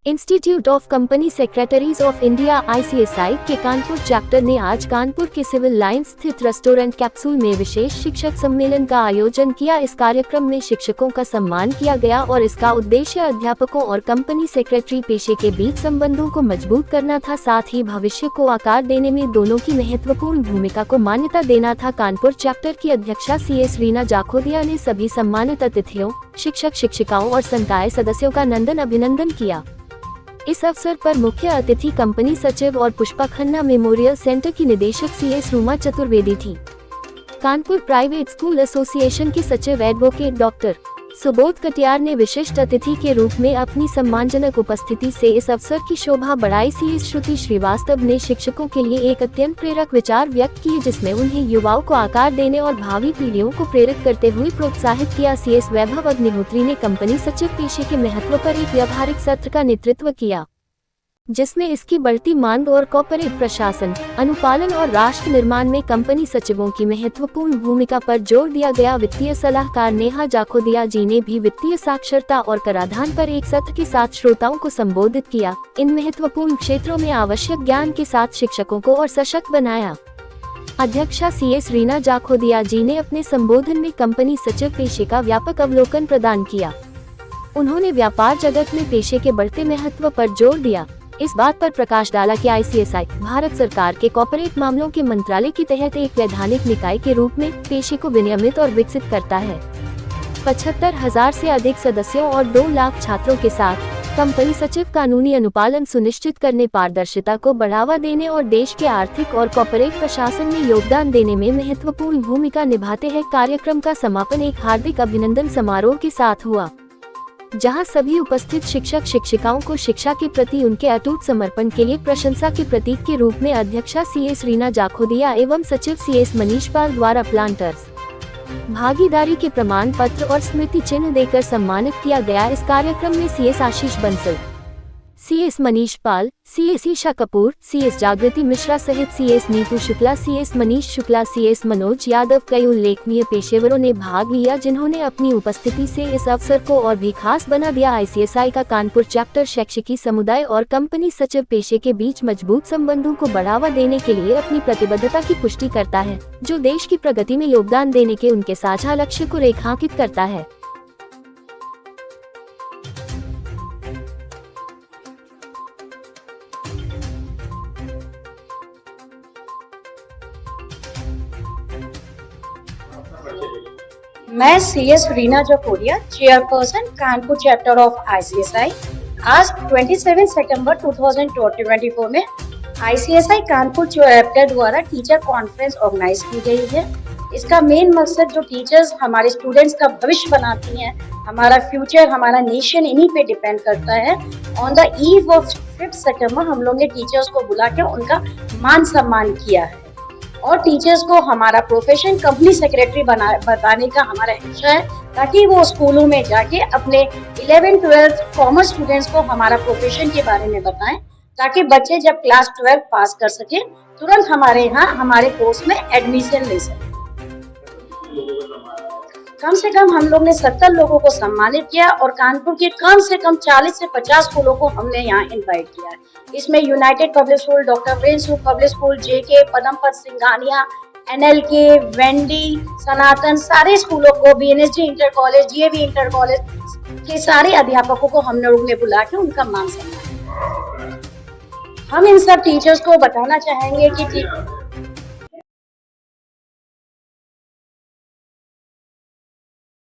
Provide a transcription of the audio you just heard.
Institute of company secretaries of India (ICSI) के Kanpur chapter ने आज कानपुर के सिविल लाइन स्थित रेस्टोरेंट कैप्सूल में विशेष शिक्षक सम्मेलन का आयोजन किया। इस कार्यक्रम में शिक्षकों का सम्मान किया गया और इसका उद्देश्य अध्यापकों और कंपनी सेक्रेटरी पेशे के बीच संबंधों को मजबूत करना था, साथ ही भविष्य को आकार देने में दोनों की महत्वपूर्ण भूमिका को मान्यता देना था। कानपुर चैप्टर की अध्यक्षा CS रीना जाखोदिया ने सभी सम्मानित अतिथियों, शिक्षक शिक्षिकाओं और संकाय सदस्यों का नंदन अभिनंदन किया। इस अवसर पर मुख्य अतिथि कंपनी सचिव और पुष्पा खन्ना मेमोरियल सेंटर की निदेशक CS रूमा चतुर्वेदी थी। कानपुर प्राइवेट स्कूल एसोसिएशन की सचिव एडवोकेट डॉक्टर सुबोध कटियार ने विशिष्ट अतिथि के रूप में अपनी सम्मानजनक उपस्थिति से इस अवसर की शोभा बढ़ाई। CS श्रुति श्रीवास्तव ने शिक्षकों के लिए एक अत्यंत प्रेरक विचार व्यक्त किए, जिसमें उन्हें युवाओं को आकार देने और भावी पीढ़ियों को प्रेरित करते हुए प्रोत्साहित किया। CS वैभव अग्निहोत्री ने कंपनी सचिव पेशे के महत्व पर एक व्यावहारिक सत्र का नेतृत्व किया, जिसमें इसकी बढ़ती मांग और कॉर्पोरेट प्रशासन, अनुपालन और राष्ट्र निर्माण में कंपनी सचिवों की महत्वपूर्ण भूमिका पर जोर दिया गया। वित्तीय सलाहकार नेहा जाखोदिया जी ने भी वित्तीय साक्षरता और कराधान पर एक सत्र के साथ श्रोताओं को संबोधित किया। इन महत्वपूर्ण क्षेत्रों में आवश्यक ज्ञान के साथ शिक्षकों को और सशक्त बनाया। अध्यक्षा CS रीना जाखोदिया जी ने अपने संबोधन में कंपनी सचिव पेशे का व्यापक अवलोकन प्रदान किया। उन्होंने व्यापार जगत में पेशे के बढ़ते महत्व पर जोर दिया। इस बात पर प्रकाश डाला कि ICSI भारत सरकार के कॉर्पोरेट मामलों के मंत्रालय के तहत एक वैधानिक निकाय के रूप में पेशे को विनियमित और विकसित करता है। 75,000 से अधिक सदस्यों और 2 लाख छात्रों के साथ कंपनी सचिव कानूनी अनुपालन सुनिश्चित करने, पारदर्शिता को बढ़ावा देने और देश के आर्थिक और कॉर्पोरेट प्रशासन में योगदान देने में महत्वपूर्ण भूमिका निभाते हैं। कार्यक्रम का समापन एक हार्दिक अभिनंदन समारोह के साथ हुआ, जहां सभी उपस्थित शिक्षक शिक्षिकाओं को शिक्षा के प्रति उनके अटूट समर्पण के लिए प्रशंसा के प्रतीक के रूप में अध्यक्षा CS रीना जाखोदिया एवं सचिव CS मनीष पाल द्वारा प्लांटर्स भागीदारी के प्रमाण पत्र और स्मृति चिन्ह देकर सम्मानित किया गया। इस कार्यक्रम में CS आशीष बंसल, CS मनीष पाल, CS ईशा कपूर, CS जागृति मिश्रा सहित CS Neetu Shukla, CS Manish Shukla, CS Manoj Yadav, कई उल्लेखनीय पेशेवरों ने भाग लिया, जिन्होंने अपनी उपस्थिति से इस अवसर को और भी खास बना दिया। ICSI का कानपुर चैप्टर शैक्षिकी समुदाय और कंपनी सचिव पेशे के बीच मजबूत संबंधों को बढ़ावा देने के लिए अपनी प्रतिबद्धता की पुष्टि करता है, जो देश की प्रगति में योगदान देने के उनके साझा लक्ष्य को रेखांकित करता है। मैं CS Reena Jakhodia, chairperson Kanpur chapter of ICSI। आज 27 सितंबर 2024 में ICSI कानपुर चैप्टर द्वारा टीचर कॉन्फ्रेंस ऑर्गेनाइज की गई है। इसका मेन मकसद जो टीचर्स हमारे स्टूडेंट्स का भविष्य बनाती हैं, हमारा फ्यूचर, हमारा नेशन इन्हीं पे डिपेंड करता है। ऑन द ईव ऑफ 5 सितंबर हम लोग ने टीचर्स को बुला के उनका मान सम्मान किया है और टीचर्स को हमारा प्रोफेशन कंपनी सेक्रेटरी बताने का हमारा इच्छा है, ताकि वो स्कूलों में जाके अपने 11-12 कॉमर्स स्टूडेंट्स को हमारा प्रोफेशन के बारे में बताएं, ताकि बच्चे जब क्लास 12 पास कर सके तुरंत हमारे यहाँ हमारे कोर्स में एडमिशन ले सके। कम से कम हम लोग ने 70 लोगों को सम्मानित किया और कानपुर के कम से कम 40 से 50 स्कूलों को हमने यहाँ इनवाइट किया है। इसमें united public school, doctor prince public school, JK, Padampat Singhania, NLK, Wendy, Sanatan, सारे स्कूलों को, BNSG inter college, GAV inter college के सारे अध्यापकों को हम लोग ने बुला के उनका मान सम्मान। हम इन सब टीचर्स को बताना चाहेंगे कि